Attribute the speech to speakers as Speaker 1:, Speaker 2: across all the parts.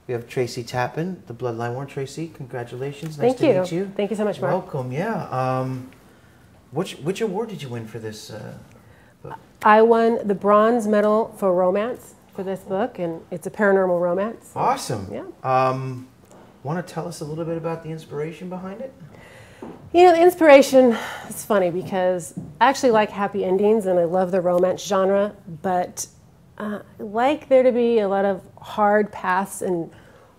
Speaker 1: We have Tracy Tappan, The Bloodline War. Tracy, congratulations. Nice
Speaker 2: Thank
Speaker 1: to
Speaker 2: you.
Speaker 1: meet you.
Speaker 2: Thank you so much, Mark.
Speaker 1: Welcome, yeah. Which award did you win for this book?
Speaker 2: I won the bronze medal for romance for this book, and it's a paranormal romance. So,
Speaker 1: awesome.
Speaker 2: Yeah.
Speaker 1: Want to tell us a little bit about the inspiration behind it?
Speaker 2: You know, the inspiration, it's funny because I actually like happy endings and I love the romance genre, but I like there to be a lot of hard paths and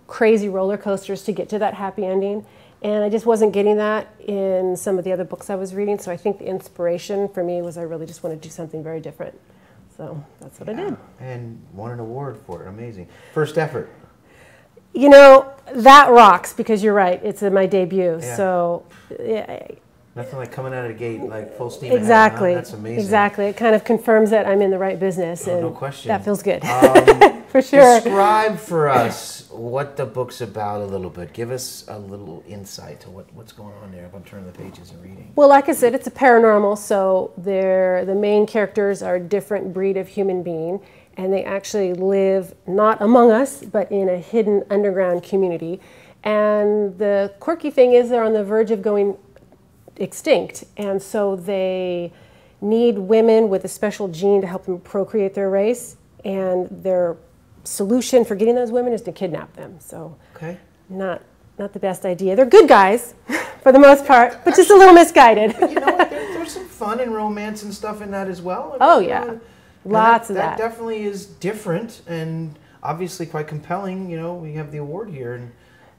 Speaker 2: crazy roller coasters to get to that happy ending. And I just wasn't getting that in some of the other books I was reading, so I think the inspiration for me was I really just want to do something very different. So that's what I did.
Speaker 1: And won an award for it. Amazing. First effort.
Speaker 2: You know, that rocks because you're right. It's my debut.
Speaker 1: Yeah.
Speaker 2: So, yeah.
Speaker 1: Nothing like coming out of the gate like full steam
Speaker 2: Exactly.
Speaker 1: ahead. Huh? That's amazing.
Speaker 2: Exactly. It kind of confirms that I'm in the right business.
Speaker 1: Oh,
Speaker 2: and
Speaker 1: no question.
Speaker 2: That feels good. For sure.
Speaker 1: Describe for us what the book's about a little bit. Give us a little insight to what's going on there if I'm turning the pages and reading.
Speaker 2: Well, like I said, it's a paranormal, so the main characters are a different breed of human being, and they actually live not among us, but in a hidden underground community. And the quirky thing is they're on the verge of going extinct, and so they need women with a special gene to help them procreate their race, and their solution for getting those women is to kidnap them. So
Speaker 1: okay.
Speaker 2: Not the best idea. They're good guys for the most part, but just a little misguided.
Speaker 1: But you know what? There's some fun and romance and stuff in that as well.
Speaker 2: Oh yeah, lots of that.
Speaker 1: That definitely is different and obviously quite compelling. You know, we have the award here, and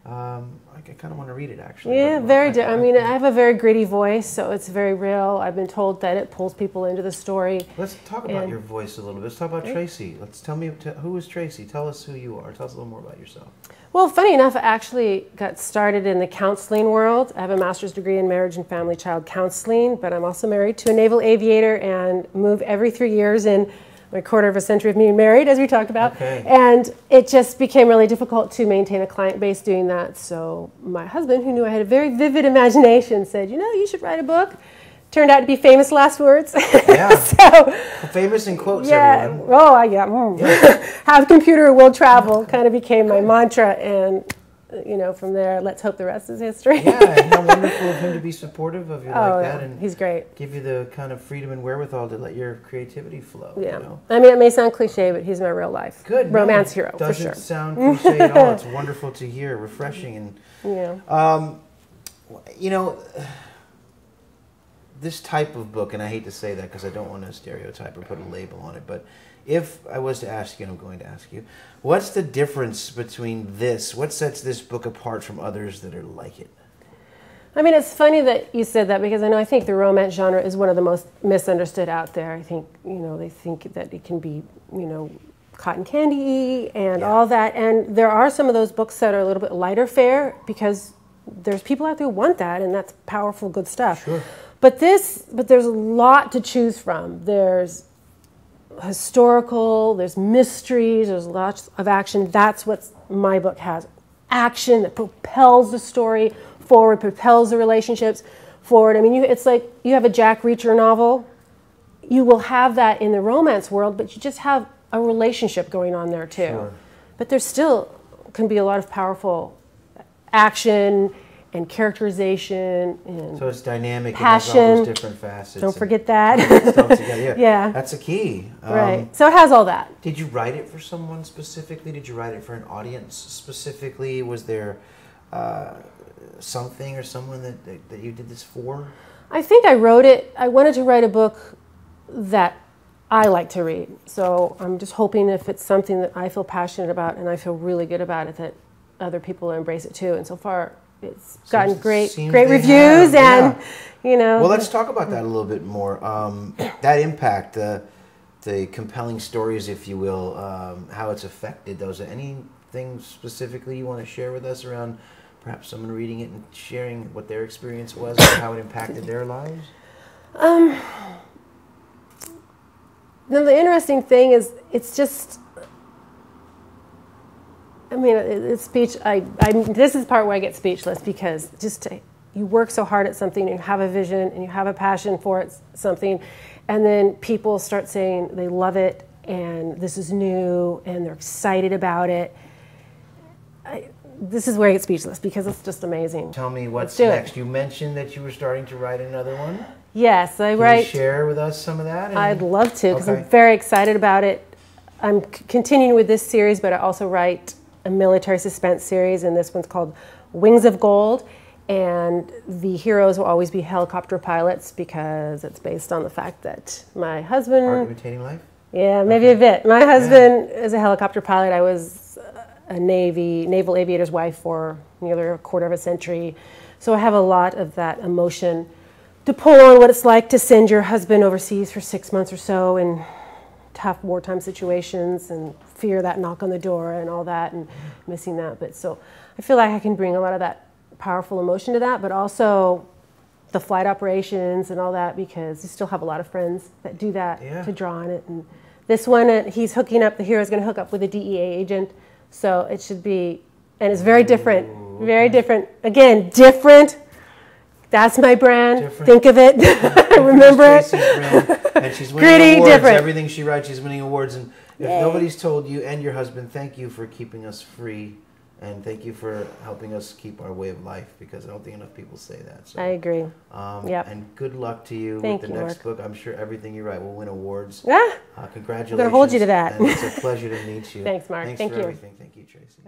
Speaker 1: I kind of want to read it actually.
Speaker 2: Yeah, I mean, I have a very gritty voice, so it's very real. I've been told that it pulls people into the story.
Speaker 1: Let's talk about your voice a little bit. Let's talk about Tracy. Tell me who is Tracy. Tell us who you are. Tell us a little more about yourself.
Speaker 2: Well, funny enough, I actually got started in the counseling world. I have a master's degree in marriage and family child counseling, but I'm also married to a naval aviator and move every 3 years in my quarter of a century of being married, as we talked about.
Speaker 1: Okay.
Speaker 2: And it just became really difficult to maintain a client base doing that. So my husband, who knew I had a very vivid imagination, said, you know, you should write a book. Turned out to be famous last words.
Speaker 1: Yeah.
Speaker 2: So,
Speaker 1: famous in quotes,
Speaker 2: yeah,
Speaker 1: everyone.
Speaker 2: Oh, yeah. Have computer, will travel kind of became my mantra. And, you know, from there, let's hope the rest is history.
Speaker 1: Yeah, and how wonderful of him to be supportive of you like that. And
Speaker 2: he's great.
Speaker 1: Give you the kind of freedom and wherewithal to let your creativity flow.
Speaker 2: Yeah.
Speaker 1: You know?
Speaker 2: I mean, it may sound cliche, but he's my real life.
Speaker 1: Good.
Speaker 2: Romance hero, for
Speaker 1: Doesn't
Speaker 2: sure.
Speaker 1: sound cliche at all. It's wonderful to hear, refreshing. And,
Speaker 2: yeah.
Speaker 1: You know, this type of book, and I hate to say that because I don't want to stereotype or put a label on it, but if I was to ask you, and I'm going to ask you, what's the difference between this? What sets this book apart from others that are like it?
Speaker 2: I mean, it's funny that you said that because I think the romance genre is one of the most misunderstood out there. I think, you know, they think that it can be, you know, cotton candy-y and all that. And there are some of those books that are a little bit lighter fare because there's people out there who want that, and that's powerful, good stuff.
Speaker 1: Sure.
Speaker 2: But there's a lot to choose from. There's historical, there's mysteries, there's lots of action. That's what my book has. Action that propels the story forward, propels the relationships forward. I mean, it's like you have a Jack Reacher novel. You will have that in the romance world, but you just have a relationship going on there too.
Speaker 1: Sure.
Speaker 2: But there still can be a lot of powerful action and characterization and
Speaker 1: so it's dynamic.
Speaker 2: passion.
Speaker 1: It has all those different facets.
Speaker 2: Don't forget that.
Speaker 1: Yeah.
Speaker 2: Yeah.
Speaker 1: That's a key.
Speaker 2: Right. So it has all that.
Speaker 1: Did you write it for someone specifically? Did you write it for an audience specifically? Was there something or someone that you did this for?
Speaker 2: I think I wrote it. I wanted to write a book that I like to read. So I'm just hoping if it's something that I feel passionate about and I feel really good about it, that other people will embrace it too. And so far, it's gotten great reviews, and you know.
Speaker 1: Well, let's talk about that a little bit more. That impact, the compelling stories, if you will, how it's affected those. Anything specifically you want to share with us around perhaps someone reading it and sharing what their experience was and how it impacted their lives?
Speaker 2: Now, the interesting thing is, it's just. I mean, it's speech. This is the part where I get speechless because you work so hard at something, and you have a vision, and you have a passion for something, and then people start saying they love it, and this is new, and they're excited about it. this is where I get speechless because it's just amazing.
Speaker 1: Tell me what's next. You mentioned that you were starting to write another one.
Speaker 2: Yes, I
Speaker 1: Can
Speaker 2: write.
Speaker 1: you share with us some of that?
Speaker 2: I'd love to because I'm very excited about it. I'm continuing with this series, but I also write a military suspense series, and this one's called Wings of Gold. And the heroes will always be helicopter pilots because it's based on the fact that my husband...
Speaker 1: Art imitating life?
Speaker 2: Yeah, maybe a bit. My husband is a helicopter pilot. I was a naval aviator's wife for nearly a quarter of a century. So I have a lot of that emotion to pull on what it's like to send your husband overseas for 6 months or so in tough wartime situations and fear that knock on the door and all that and missing that. But so I feel like I can bring a lot of that powerful emotion to that, but also the flight operations and all that, because you still have a lot of friends that do that to draw on it. And this one, he's hooking up, the hero's going to hook up with a DEA agent. So it should be, and it's very different, very different. Again, different. That's my brand. Different. Think of it. Remember it.
Speaker 1: Brand. And she's winning
Speaker 2: Gritty,
Speaker 1: awards.
Speaker 2: different.
Speaker 1: Everything she writes, she's winning awards. And if nobody's told you and your husband, thank you for keeping us free. And thank you for helping us keep our way of life, because I don't think enough people say that. So,
Speaker 2: I agree.
Speaker 1: And good luck to you with the next book. I'm sure everything you write will win awards.
Speaker 2: Yeah.
Speaker 1: Congratulations.
Speaker 2: I'm going to hold you to that.
Speaker 1: And it's a pleasure to meet you.
Speaker 2: Thanks, Mark.
Speaker 1: Thanks
Speaker 2: Thank
Speaker 1: for
Speaker 2: you.
Speaker 1: everything. Thank you, Tracy.